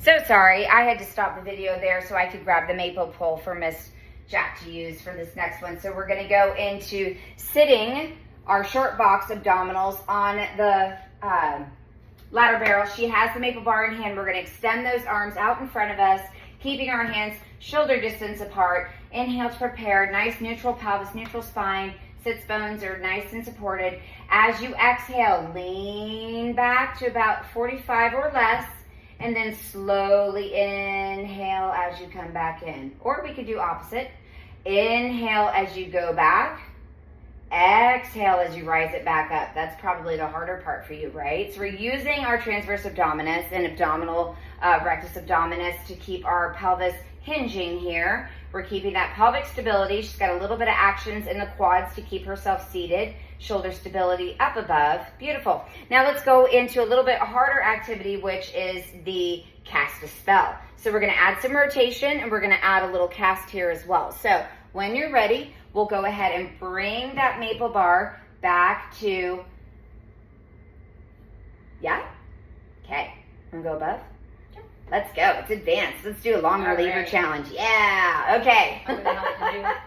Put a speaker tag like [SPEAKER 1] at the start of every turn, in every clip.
[SPEAKER 1] So sorry, I had to stop the video there so I could grab the maple pole for Miss Jack to use for this next one. So we're gonna go into sitting our short box abdominals on the ladder barrel. She has the maple bar in hand. We're gonna extend those arms out in front of us, keeping our hands shoulder distance apart. Inhale to prepare, nice neutral pelvis, neutral spine. Sits bones are nice and supported. As you exhale, lean back to about 45 or less, and then slowly inhale as you come back in. Or we could do opposite. Inhale as you go back. Exhale as you rise it back up. That's probably the harder part for you, right? So we're using our transverse abdominis and abdominal rectus abdominis to keep our pelvis hinging here. We're keeping that pelvic stability. She's got a little bit of actions in the quads to keep herself seated. Shoulder stability up above. Beautiful. Now let's go into a little bit harder activity, which is the cast a spell. So we're going to add some rotation, and we're going to add a little cast here as well. So when you're ready, we'll go ahead and bring that maple bar back to, yeah? Okay. Want to go above? Let's go. It's advanced. Let's do a longer lever challenge. Yeah. Okay.
[SPEAKER 2] I'm going to have to do it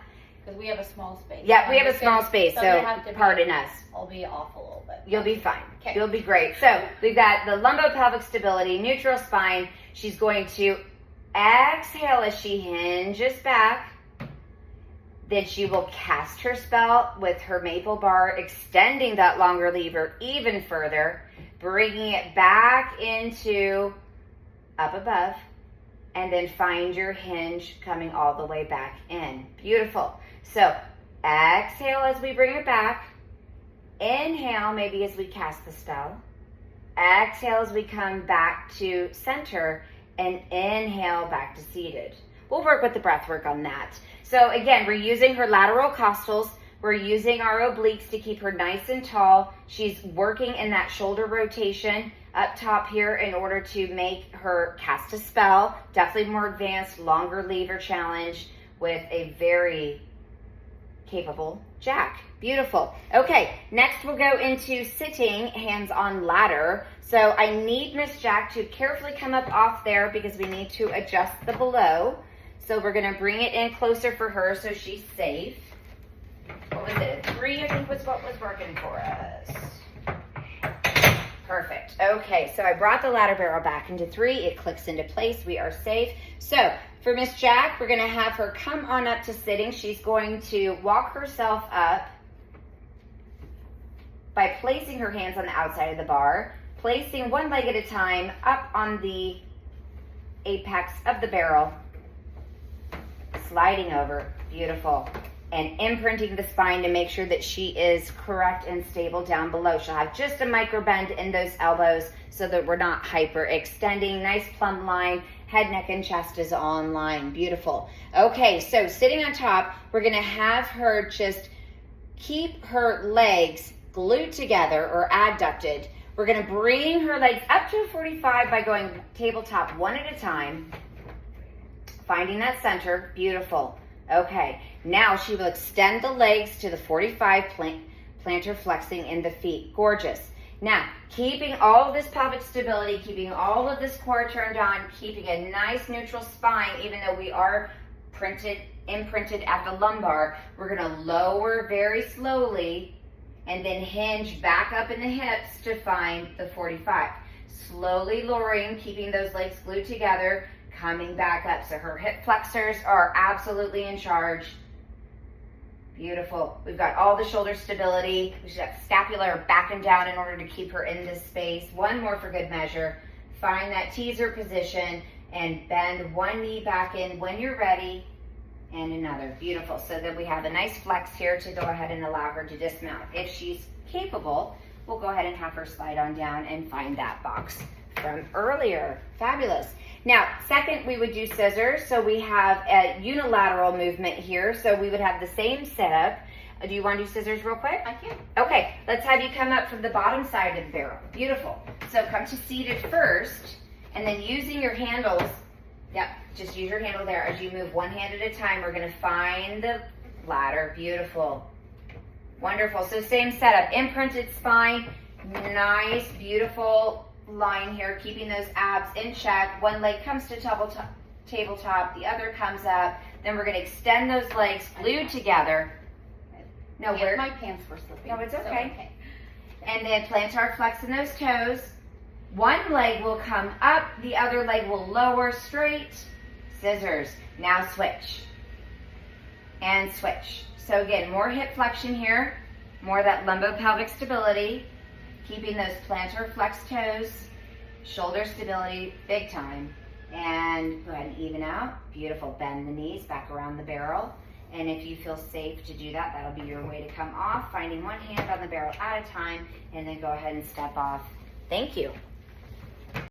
[SPEAKER 2] because we have a small space.
[SPEAKER 1] Yeah, we have a small space, so pardon us.
[SPEAKER 2] I'll be off a little bit.
[SPEAKER 1] You'll be fine.
[SPEAKER 2] Okay.
[SPEAKER 1] You'll be great. So we've got the lumbopelvic stability, neutral spine. She's going to exhale as she hinges back. Then she will cast her spell with her maple bar, extending that longer lever even further, bringing it back into up above, and then find your hinge coming all the way back in. Beautiful. So exhale as we bring it back. Inhale maybe as we cast the spell. Exhale as we come back to center, and inhale back to seated. We'll work with the breath work on that. So again, we're using her lateral costals. We're using our obliques to keep her nice and tall. She's working in that shoulder rotation up top here in order to make her cast a spell. Definitely more advanced, longer lever challenge with a very capable Jack. Beautiful. Okay, next we'll go into sitting, hands on ladder. So I need Miss Jack to carefully come up off there because we need to adjust the below. So we're gonna bring it in closer for her so she's safe. What was it? 3, I think, was what was working for us. Perfect. Okay, so I brought the ladder barrel back into 3. It clicks into place. We are safe. So for Miss Jack, we're going to have her come on up to sitting. She's going to walk herself up by placing her hands on the outside of the bar, placing one leg at a time up on the apex of the barrel, sliding over. Beautiful. And imprinting the spine to make sure that she is correct and stable down below. She'll have just a micro bend in those elbows so that we're not hyperextending. Nice plumb line. Head, neck, and chest is all in line. Beautiful. Okay, so sitting on top, we're going to have her just keep her legs glued together or adducted. We're going to bring her legs up to a 45 by going tabletop one at a time. Finding that center. Beautiful. Okay, now she will extend the legs to the 45, plantar flexing in the feet. Gorgeous. Now, keeping all of this pelvic stability, keeping all of this core turned on, keeping a nice neutral spine, even though we are imprinted at the lumbar, we're going to lower very slowly and then hinge back up in the hips to find the 45. Slowly lowering, keeping those legs glued together, coming back up. So her hip flexors are absolutely in charge. Beautiful. We've got all the shoulder stability. We've got scapular back and down in order to keep her in this space. One more for good measure. Find that teaser position and bend one knee back in when you're ready, and another. Beautiful. So that we have a nice flex here to go ahead and allow her to dismount. If she's capable, we'll go ahead and have her slide on down and find that box from earlier. Fabulous. Now, second, we would do scissors. So we have a unilateral movement here. So we would have the same setup. Do you want to do scissors real quick?
[SPEAKER 2] I can.
[SPEAKER 1] Okay, let's have you come up from the bottom side of the barrel. Beautiful. So come to seated first, and then using your handles, yep, just use your handle there. As you move one hand at a time, we're going to find the ladder. Beautiful. Wonderful. So same setup, imprinted spine, nice, beautiful line here, keeping those abs in check. One leg comes to tabletop, the other comes up. Then we're gonna extend those legs glued together. No,
[SPEAKER 2] Yeah,
[SPEAKER 1] we're,
[SPEAKER 2] my pants were slipping.
[SPEAKER 1] No, it's
[SPEAKER 2] so
[SPEAKER 1] okay. And then plantar flex in those toes. One leg will come up, the other leg will lower straight. Scissors. Now switch. And switch. So again, more hip flexion here, more of that lumbopelvic stability, keeping those plantar flex toes, shoulder stability, big time. And go ahead and even out. Beautiful. Bend the knees back around the barrel. And if you feel safe to do that, that'll be your way to come off, finding one hand on the barrel at a time, and then go ahead and step off. Thank you.